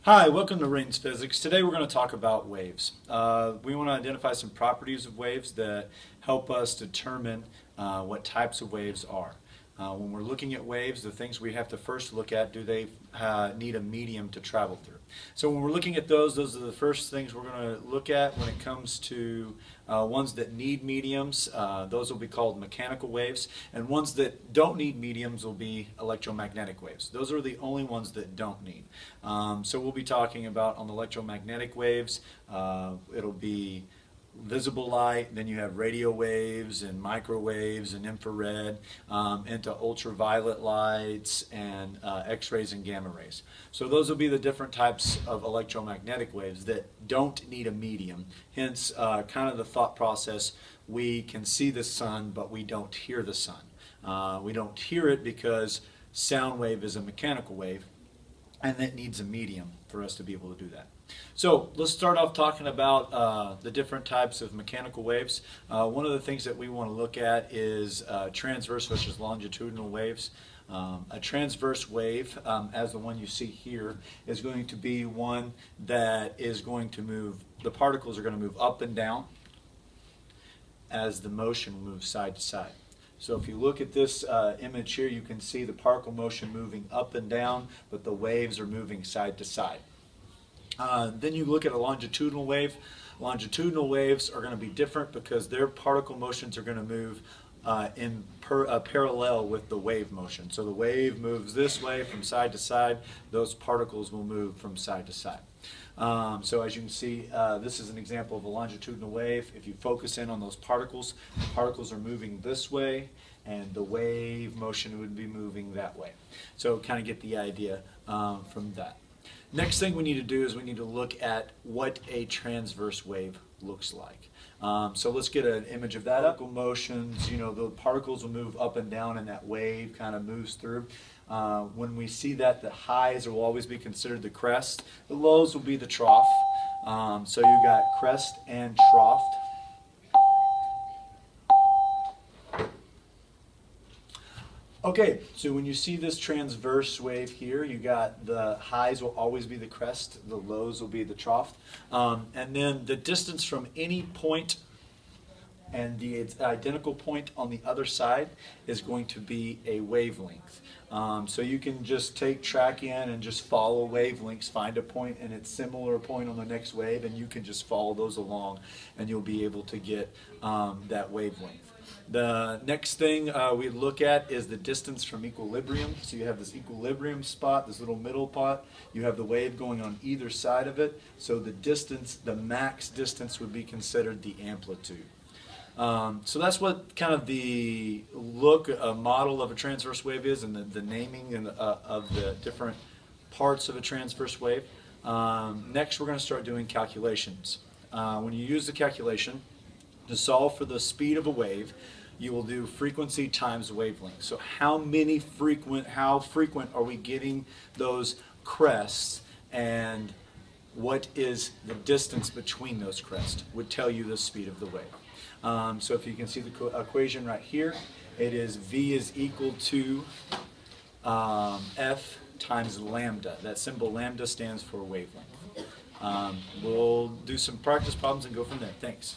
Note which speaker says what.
Speaker 1: Hi, welcome to Rains Physics. Today we're going to talk about waves. We want to identify some properties of waves that help us determine what types of waves are. When we're looking at waves, the things we have to first look at, do they need a medium to travel through? So when we're looking at those are the first things we're going to look at when it comes to ones that need mediums. Those will be called mechanical waves, and ones that don't need mediums will be electromagnetic waves. Those are the only ones that don't need. So we'll be talking about on the electromagnetic waves, it'll be visible light, then you have radio waves and microwaves and infrared, into ultraviolet lights and X-rays and gamma rays. So those will be the different types of electromagnetic waves that don't need a medium. Hence, kind of the thought process, we can see the sun, but we don't hear the sun. We don't hear it because sound wave is a mechanical wave, and it needs a medium for us to be able to do that. So let's start off talking about the different types of mechanical waves. One of the things that we want to look at is transverse versus longitudinal waves. A transverse wave, as the one you see here, is going to be one that is going to move, the particles are going to move up and down as the motion moves side to side. So if you look at this image here, you can see the particle motion moving up and down, but the waves are moving side to side. Then you look at a longitudinal wave. Longitudinal waves are going to be different because their particle motions are going to move in parallel with the wave motion. So the wave moves this way from side to side. Those particles will move from side to side. So as you can see, this is an example of a longitudinal wave. If you focus in on those particles, the particles are moving this way, and the wave motion would be moving that way. So kind of get the idea from that. Next thing we need to do is we need to look at what a transverse wave looks like. So let's get an image of that. Particle motions, you know, the particles will move up and down and that wave kind of moves through. When we see that, the highs will always be considered the crest. The lows will be the trough. So you got crest and trough. Okay, so when you see this transverse wave here, you got the highs will always be the crest, the lows will be the trough. And then the distance from any point and the identical point on the other side is going to be a wavelength. So you can just track in and just follow wavelengths, find a point and its similar point on the next wave, and you can just follow those along and you'll be able to get that wavelength. The next thing we look at is the distance from equilibrium. So you have this equilibrium spot, this little middle pot. You have the wave going on either side of it. So the distance, the max distance would be considered the amplitude. So that's what kind of the model of a transverse wave is, and the naming and of the different parts of a transverse wave. Next we're going to start doing calculations. When you use the calculation to solve for the speed of a wave, you will do frequency times wavelength. So how frequent are we getting those crests, and what is the distance between those crests would tell you the speed of the wave. So if you can see the equation right here, it is V is equal to F times lambda. That symbol lambda stands for wavelength. We'll do some practice problems and go from there. Thanks.